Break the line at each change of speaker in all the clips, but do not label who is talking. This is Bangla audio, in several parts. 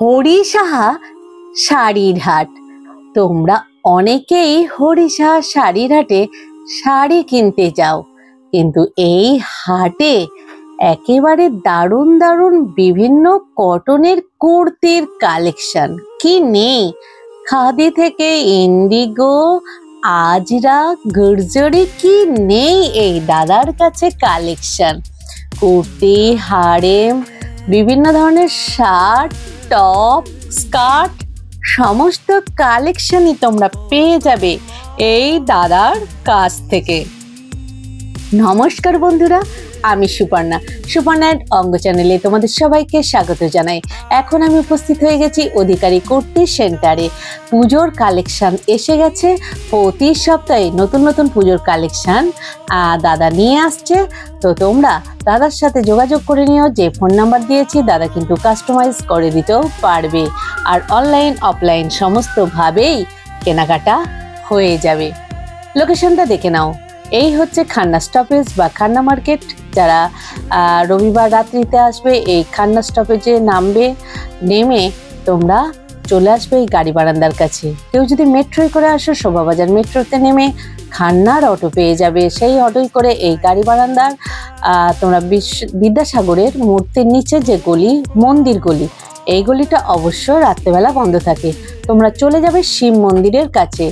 হরিসাহা শাড়ির হাট। তোমরা অনেকেই হরিসাহা শাড়ির হাটে শাড়ি কিনতে যাও, কিন্তু এই হাটে একেবারে দারুণ দারুণ বিভিন্ন কটনের কুর্তির কালেকশন কি নেই। খাদি থেকে ইন্ডিগো, আজরাক, গুর্জরি কি নেই এই দাদার কাছে কালেকশন। কুর্তি, হারেম, বিভিন্ন ধরনের শার্ট, টপ, স্কার্ট সমস্ত কালেকশনই তোমরা পেয়ে যাবে এই দাদার কাছ থেকে। নমস্কার বন্ধুরা, আমি সুপর্ণা অঙ্গ চ্যানেলে তোমাদের সবাইকে স্বাগত জানাই। এখন আমি উপস্থিত হয়ে গেছি অধিকারী কুর্তি সেন্টারে। পুজোর কালেকশন এসে গেছে। প্রতি সপ্তাহে নতুন নতুন পুজোর কালেকশন দাদা নিয়ে আসছে। তো তোমরা দাদার সাথে যোগাযোগ করে নিও। যে ফোন নাম্বার দিয়েছি দাদা কিন্তু কাস্টমাইজ করে দিতেও পারবে, আর অনলাইন অফলাইন সমস্তভাবেই কেনাকাটা হয়ে যাবে। লোকেশনটা দেখে নাও, এই হচ্ছে খান্না স্টপেজ বা খান্না মার্কেট। যারা রবিবার রাত্রিতে আসবে এই খান্না স্টপেজে নামবে, নেমে তোমরা চলে আসবে এই গাড়ি বারান্দার কাছে। কেউ যদি মেট্রোয় করে আসো, শোভাবাজার মেট্রোতে নেমে খান্নার অটো পেয়ে যাবে। সেই অটোয় করে এই গাড়ি বারান্দার তোমরা বিদ্যাসাগরের মূর্তির নিচে যে গলি, মন্দির গলি, এই গলিটা অবশ্য রাত্রেবেলা বন্ধ থাকে। তোমরা চলে যাবে শিব মন্দিরের কাছে।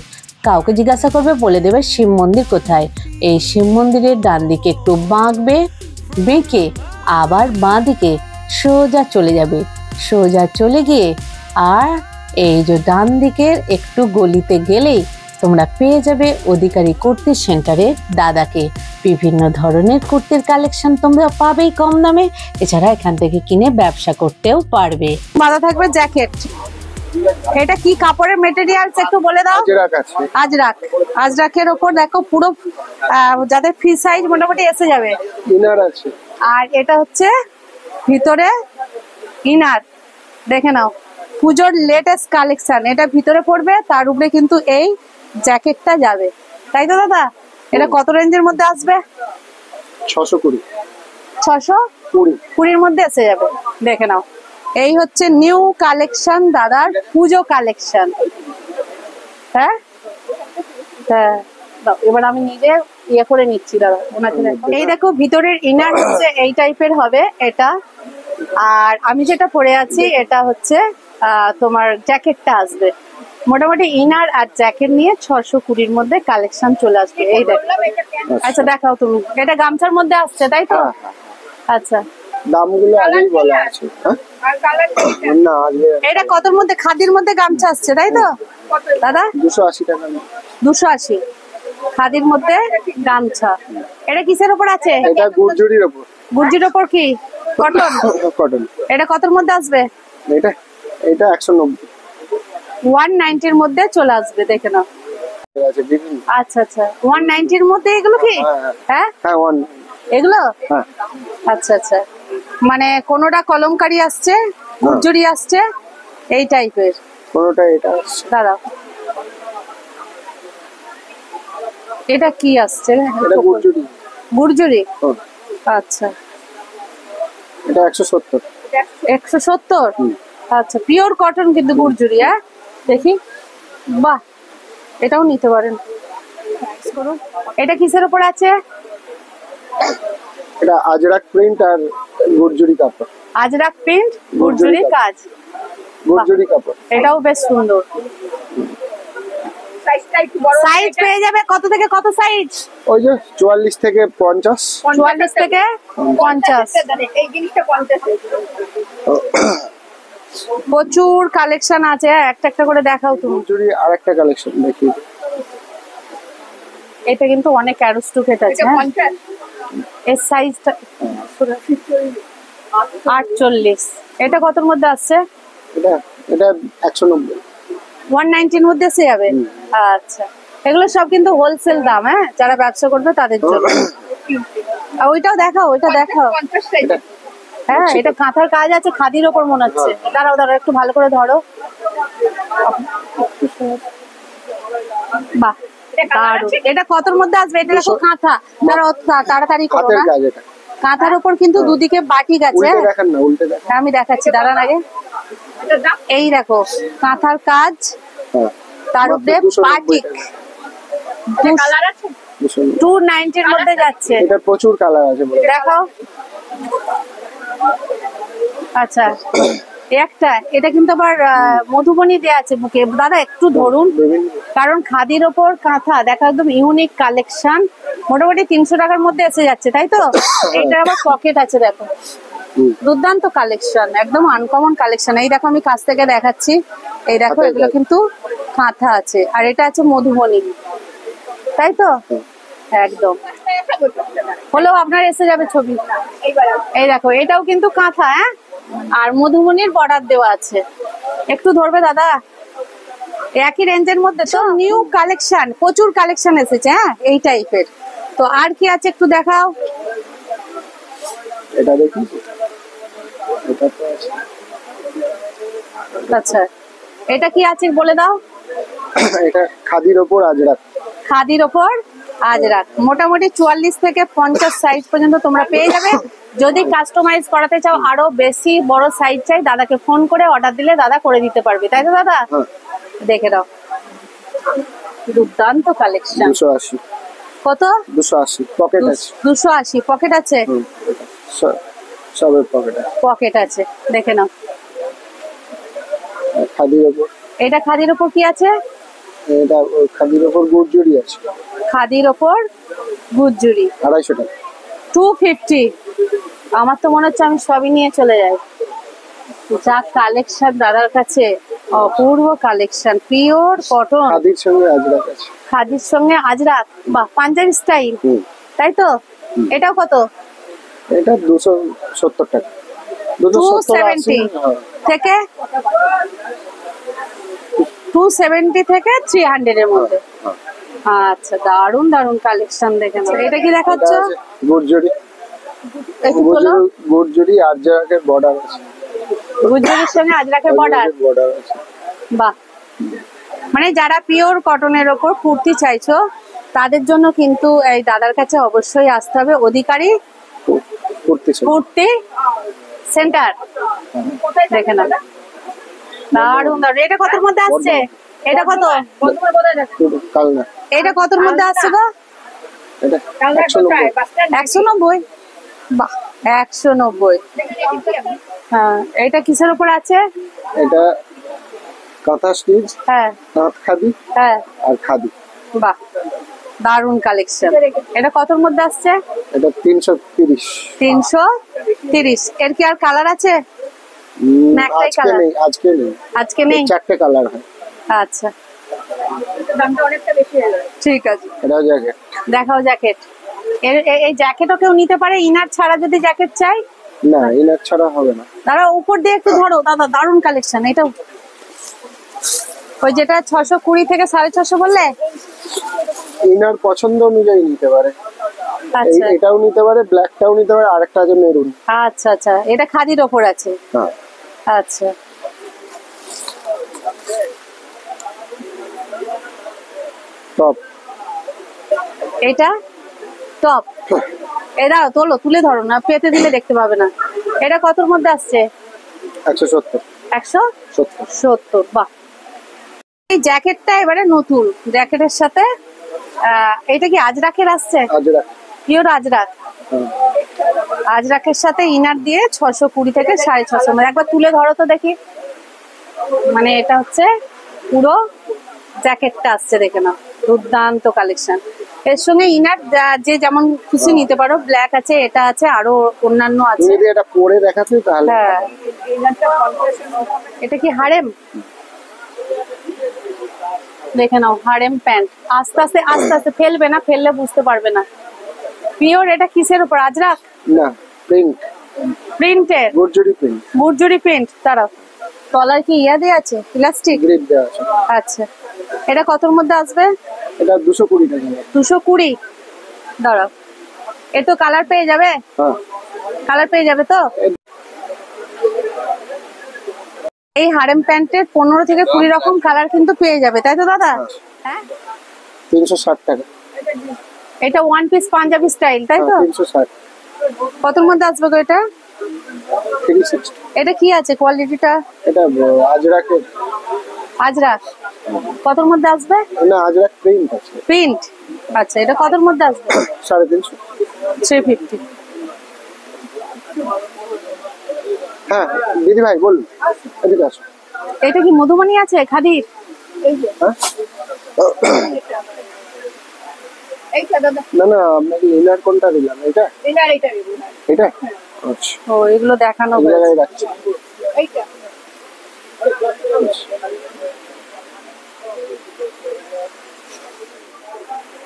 কাউকে জিজ্ঞাসা করবে, বলে দেবে শিব মন্দির কোথায়। এই শিব মন্দিরের ডান দিকে একটু বাঁকবে, বেঁকে আবার বাঁ দিকে সোজা চলে যাবে। সোজা চলে গিয়ে আর এই যে ডান দিকের একটু গলিতে গেলেই তোমরা পেয়ে যাবে অধিকারী কুর্তি সেন্টারের দাদাকে। বিভিন্ন ধরনের কুর্তির কালেকশন তোমরা পাবেই কম দামে। এছাড়া এখান থেকে কিনে ব্যবসা করতেও পারবে।
বাঁধা থাকবে জ্যাকেট। এটা কি কাপড়ের মেটেরিয়ালস একটু বলে দাও। আজরাক। আজরাকের উপর দেখো পুরো যাদের ফ্রি সাইজ মোটামুটি এসে যাবে।
ইনার আছে,
আর এটা হচ্ছে ভিতরে ইনার। দেখে নাও, পুজোর লেটেস্ট কালেকশন। এটা ভিতরে পড়বে, তার উপরে কিন্তু এই জ্যাকেটটা যাবে, তাই তো দাদা? এটা কত রেঞ্জের মধ্যে আসবে?
620।
620 মধ্যে এসে যাবে। দেখে নাও, এই হচ্ছে নিউ কালেকশন দাদার পুজো কালেকশন। হ্যাঁ হ্যাঁ, এবার আমি নিজে ইয়ে করে নিচ্ছি দাদা ওনাকে। এই দেখো ভিতরের ইনার হচ্ছে এই টাইপের হবে এটা। আর আমি যেটা পরে আছি এটা হচ্ছে তোমার জ্যাকেটটা আসবে। মোটামুটি ইনার আর জ্যাকেট নিয়ে 620 মধ্যে কালেকশন চলে আসবে। এই দেখো। আচ্ছা দেখাও তুমি। এটা গামছার মধ্যে আসছে তাই তো? আচ্ছা,
দামগুলো আগেই বলা আছে। না আগে
এটা কতর মধ্যে? খাদির মধ্যে গামছা আসছে তাই তো দাদা?
280 টাকা।
280 খাদির মধ্যে গামছা। এটা কিসের উপর আছে?
এটা গুর্জরির উপর।
গুর্জির উপর কি কটন?
কটন।
এটা কতর মধ্যে আসবে?
এটা 190।
190 এর মধ্যে চলে আসবে। দেখে নাও। আচ্ছা আচ্ছা, 190 এর মধ্যে এগুলো কি? হ্যাঁ
হ্যাঁ, 1
এগুলো।
হ্যাঁ
আচ্ছা আচ্ছা, মানে কোনোটা কলমকারী আসছে, গুর্জরি আসছে, এই টাইপের।
কোনোটা এটা
দাঁড়াও, এটা কি আসছে?
এটা গুর্জরি।
গুর্জরি। আচ্ছা,
এটা 170।
170। আচ্ছা, পিওর কটন কিন্তু গুর্জরি। হ্যাঁ দেখি, বাহ, এটাও নিতে পারেন। এটা কিসের উপর আছে?
এটা আজরাক প্রিন্ট আর গুর্জরি কাপড়।
আজরাক প্রিন্ট, গুর্জরি কাজ,
গুর্জরি কাপড়।
এটাও বেশ সুন্দর। সাইজ পেয়ে যাবে কত থেকে কত সাইজ?
ওই যে 44 থেকে 50।
44 থেকে 50।
এই জিনিসটা 50।
প্রচুর কালেকশন আছে, একটা একটা করে দেখাও তুমি।
গুর্জরি আরেকটা কালেকশন দেখি।
এটা কিন্তু অনেক অ্যারোস্টুকেট আছে। এর সাইজটা 48। এটা কতর মধ্যে আসছে?
এটা 190।
190 এর মধ্যে এসে যাবে। আচ্ছা, এগুলো সব কিন্তু হোলসেল দাম। হ্যাঁ, যারা ব্যবসা করবে তাদের জন্য। ওইটাও দেখাও, ওইটা দেখাও। হ্যাঁ, এটা কাঁথার কাজ আছে, খাদির ওপর মনে হচ্ছে। দাঁড়াও দাঁড়াও, একটু ভালো করে ধরো। বাহ, এটা কতর মধ্যে আসবে? এটা দেখো কাঁথা। দাঁড়াও, তাড়াতাড়ি করো না। কাঁথার উপর কিন্তু দুদিকে বাটিক আছে।
দেখেন না, উল্টে দেখেন।
আমি দেখাচ্ছি, দাঁড়ান আগে। এই দেখো কাঁথার কাজ,
হ্যাঁ
তার উপরে
290
বাটিক,
টাকা। 290
290 এর মধ্যে যাচ্ছে।
এটা প্রচুর কালার আছে বলে।
দেখো আচ্ছা একটা এটা কিন্তু আবার মধুবনী দেয়া আছে বুকে। দাদা একটু ধরুন, কারণ খাদির ওপর কাঁথা দেখা একদম ইউনিক কালেকশন, মোটামুটি 300 টাকার মধ্যে এসে যাচ্ছে, তাই তো? এটা আবার পকেট আছে, দেখো দুর্দান্ত কালেকশন, একদম আনকমন কালেকশন। এই দেখো আমি কাছ থেকে দেখাচ্ছি, এই দেখো এগুলো কিন্তু কাঁথা আছে, আর এটা আছে মধুবনী, তাই তো? একদম হলেও আপনার এসে যাবে ছবি। এই দেখো এটাও কিন্তু কাঁথা, হ্যাঁ, আর মধুবনীর বর্ডার দেওয়া আছে। একটু ধরবে দাদা, একই রেঞ্জের মধ্যে তো নিউ কালেকশন, প্রচুর কালেকশন এসেছে, হ্যাঁ এই টাইপের। তো আর কি আছে একটু দেখাও।
এটা দেখি, এটা তো আছে।
আচ্ছা এটা কি আছে বলে দাও।
এটা খাদির ওপর আজরাক।
খাদির ওপর আজরাক, মোটামুটি 44 থেকে 50 সাইজ পর্যন্ত তোমরা পেয়ে যাবে। যদি কাস্টমাইজ করাতে চাও, আরো বেশি বড় সাইজ চাই, দাদাকে ফোন করে অর্ডার দিলে দাদা করে দিতে পারবে, তাই তো দাদা? দেখে দাও, দুর্দান্ত কালেকশন।
280
কত?
280 পকেট আছে।
280 পকেট আছে,
সবের পকেট আছে।
পকেট আছে, দেখে নাও।
খাদির ওপর,
এটা খাদির ওপর কি আছে?
এটা খাদির ওপর গুজরি আছে।
খাদির ওপর গুজরি
250 টাকা।
250। আমার তো মনে হচ্ছে আমি সবই নিয়ে চলে যাই, যা কালেকশন দাদার কাছে, অপূর্ব কালেকশন, পিওর কটন।
খাদির সঙ্গে আজরাক আছে।
খাদির সঙ্গে আজরাক, বাহ, পাঞ্জাবি স্টাইল, তাই তো? এটাও কত?
এটা 270 টাকা।
270 থেকে 270 থেকে 300 এর মধ্যে। আচ্ছা দারুন দারুন কালেকশন, দেখে নাও। এটা কি দেখাচ্ছ?
গুজরি।
একটু বলো।
গুজরি আজরাকের বর্ডার আছে।
গুজরির সঙ্গে আজরাকের বর্ডার,
বর্ডার আছে।
বাহ, মানে যারা পিওর কটনের ওপর কুর্তি চাইছো তাদের জন্য কিন্তু এই দাদার কাছে অবশ্যই আসতে হবে। অধিকারী কুর্তি সেন্টার, দেখে না, দারুন দারুন। এটা কতর মধ্যে আসছে? এটা কত? এটা কতর মধ্যে আসছে গো? 190। বাহ, 190। হ্যাঁ, এটা কিসের উপর আছে?
এটা কাঁথা স্টিচ,
হ্যাঁ,
তাঁত খাদি,
হ্যাঁ,
আর খাদি।
বাহ, দারুন কালেকশন। এটা কতর মধ্যে আসছে?
এটা 330।
330। এর কি আর কালার আছে? আজকে নেই,
4টে কালার হয়।
আচ্ছা, দামটা অনেকটা বেশি হলো, ঠিক আছে।
এটাও জ্যাকেট,
দেখাও জ্যাকেট। এই জ্যাকেটও কেউ নিতে পারে, ইনার ছাড়া যদি জ্যাকেট চাই?
না, ইনার ছাড়া হবে না।
দাদা উপর দিয়ে একটু ধরো দাদা, দারুন কালেকশন। এটা ওই যেটা 620 থেকে 650 বললে,
ইনার পছন্দ অনুযায়ী নিতে পারে।
আচ্ছা,
এটাও নিতে পারে, ব্ল্যাকটাও নিতে পারে, আরেকটা আছে মেরুন।
আচ্ছা আচ্ছা, এটা খাদির ওপর আছে।
হ্যাঁ,
আচ্ছা,
টপ।
এটা টপ। এটা তোলো, তুলে ধরো না, পেতে দিলে দেখতে পাবে না। এটা কতর মধ্যে আসছে?
170।
170। বাহ, এই জ্যাকেটটা এবারে নতুন, জ্যাকেটের সাথে এটা কি আজরাকের আসছে?
আজরাক,
পিওর আজরাক। আজরাকের সাথে ইনার দিয়ে 620 থেকে 650। একবার তুলে ধরো তো দেখি। মানে এটা হচ্ছে পুরো জ্যাকেটটা আসছে, দেখে নাও, দুর্দান্ত কালেকশন। এর সঙ্গে ইনার যে যেমন খুশি নিতে পারো, ব্ল্যাক আছে, এটা আছে, আরো অন্যান্য আছে।
যদি এটা পরে দেখাতে তাহলে।
হ্যাঁ, এটা কি হারেম? দেখে নাও, হারেম প্যান্ট। আস্তে আস্তে আস্তে আস্তে, ফেলবে না, ফেললে বুঝতে পারবে না। পিওর। এটা কিসের উপর? আজরাক
না, প্রিন্ট,
প্রিন্টের,
গুজরি প্রিন্ট।
গুজরি প্রিন্ট। তারা তলায় কি ইয়া দেয়া আছে, ইলাস্টিক?
গ্রিপ দেওয়া আছে।
আচ্ছা, এটা কতর মধ্যে আসবে?
এটা 220 টাকা।
220। দাঁড়াও, এর তো কালার পেয়ে যাবে?
হ্যাঁ,
কালার পেয়ে যাবে তো? এই হারেম প্যান্টের 15 থেকে 20 রকম কালার কিন্তু পেয়ে যাবে, তাই তো দাদা? হ্যাঁ,
360 টাকা।
এটা ওয়ান পিস পাঞ্জাবি স্টাইল, তাই তো?
360।
কতর মধ্যে আসবে গো এটা?
360
এটা কি আছে কোয়ালিটিটা?
এটা আজরাকের,
আজরাক কতর মধ্যে আসবে?
না আজরাক প্রিন্ট আছে।
প্রিন্ট, আচ্ছা এটা কতর মধ্যে আসবে?
350।
350।
হ্যাঁ দিদি ভাই বলুন, এদিকে আসো।
এটা কি মধুবনী আছে খাদির?
হ্যাঁ? না না, আপনাকে ইনার কোনটা দিলাম? এটা এটা আচ্ছা,
ও এগুলো দেখানো
এই
হয়েছে।
জায়গায় রাখছি।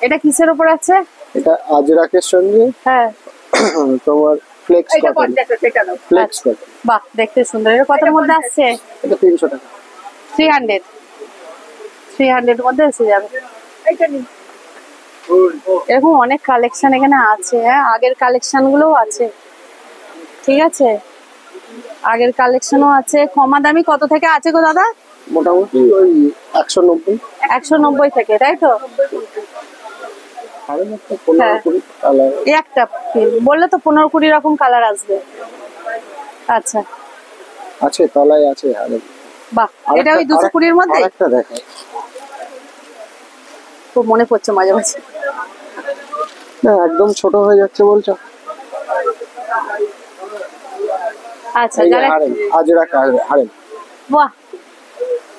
এটা কিসের উপর আছে?
এটা আজরাকের সঙ্গে
হ্যাঁ
তোমার ফ্লেক্স কটন, ফ্লেক্স কটন।
বাহ দেখতে সুন্দর। এটা কতর মধ্যে আসছে?
এটা 300 টাকা।
300। 300 এর মধ্যে এসে যাবে। এরকম অনেক কালেকশন এখানে আছে। হ্যাঁ আগের কালেকশন গুলোও আছে, ঠিক আছে, আগের কালেকশনও আছে। কমা দামি কত থেকে আছে গো দাদা?
মোটামুটি ওই 190।
190 থেকে, তাই তো?
আরে একটা 15-20 কালার
এই একটা বললে তো 15-20 রকম কালার আসবে। আচ্ছা
আছে, তলায় আছে। আরে
বাহ, এটা ওই 220 এর মধ্যে?
আরেকটা দেখো,
খুব মনে পড়ছে মাঝে মাঝে।
না একদম ছোট হয়ে যাচ্ছে বলছো।
আচ্ছা
এই যে
যারা,
হারেম, আজরাক হারেম।
বাহ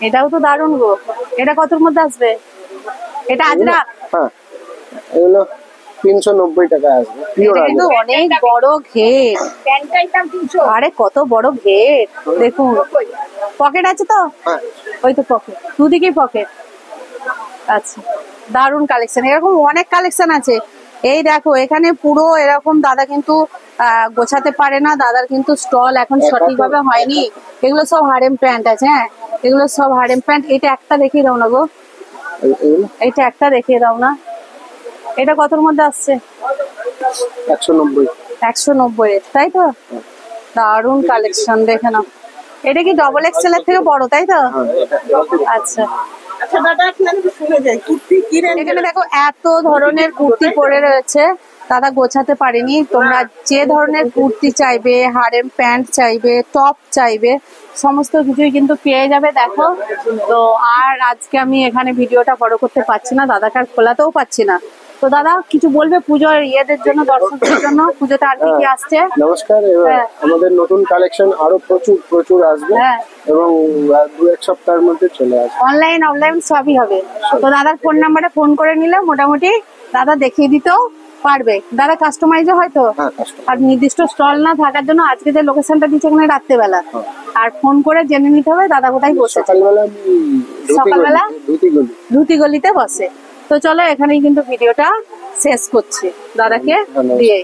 এটাও তো দারুণ গো। এটা কতর মধ্যে আসবে? এটা আজরাক?
হ্যাঁ এগুলো 390 টাকা আসবে, পিওর
এটা কিন্তু
আজরাক।
অনেক বড় ঘের। আরে কত বড় ঘের দেখুন। পকেট আছে তো?
হ্যাঁ
ওই তো পকেট, দুদিকেই পকেট। আচ্ছা দারুণ কালেকশন, এরকম অনেক কালেকশন আছে। এই দেখো এখানে পুরো এরকম দাদা কিন্তু গোছাতে পারে না, দাদার কিন্তু স্টল এখন সঠিকভাবে হয়নি। এগুলো সব হারেম প্যান্ট আছে। হ্যাঁ এগুলো সব হারেম প্যান্ট। এটা একটা দেখিয়ে দাও না গো,
এগুলো
এটা একটা দেখিয়ে দাও না। এটা কতর মধ্যে আসছে?
190।
190 এর, তাই তো? দারুণ কালেকশন, দেখে নাও। এটা কি ডবল এক্সেল এর থেকে বড়, তাই তো?
হ্যাঁ
আচ্ছা এখানে দেখো এত ধরনের কুর্তি পরে রয়েছে, দাদা গোছাতে পারেনি। তোমরা যে ধরনের কুর্তি চাইবে, হারেম প্যান্ট চাইবে, টপ চাইবে, সমস্ত কিছুই কিন্তু পেয়ে যাবে। দেখো তো, আর আজকে আমি এখানে ভিডিওটা বড় করতে পারছি না, দাদাকে আর খোলাতেও পাচ্ছি না। তো দাদা কিছু বলবে পুজোর ইয়েদের জন্য, দর্শকদের জন্য? পুজোতে আর কি কি আসছে?
নমস্কার।
হ্যাঁ।
আমাদের নতুন কালেকশন আরো প্রচুর প্রচুর আসবে
হ্যাঁ।
এবং 2-1 সপ্তাহের মধ্যে চলে আসবে।
অনলাইন অফলাইন সবই হবে। তো দাদার ফোন নাম্বারে ফোন করে নিলে মোটামুটি দাদা দেখিয়ে দিতেও পারবে। দাদা কাস্টমাইজও হয়তো,
হ্যাঁ কাস্টমার।
আর নির্দিষ্ট স্টল না থাকার জন্য আজকে যে লোকেশনটা দিচ্ছে এখানে রাত্রেবেলা, আর ফোন করে জেনে নিতে হবে দাদা কোথায় বসেছে।
সকালবেলা আমি
সকালবেলা
ধুতি গলি
গলিতে বসে। তো চলো এখানেই কিন্তু ভিডিওটা শেষ করছি দাদাকে দিয়ে।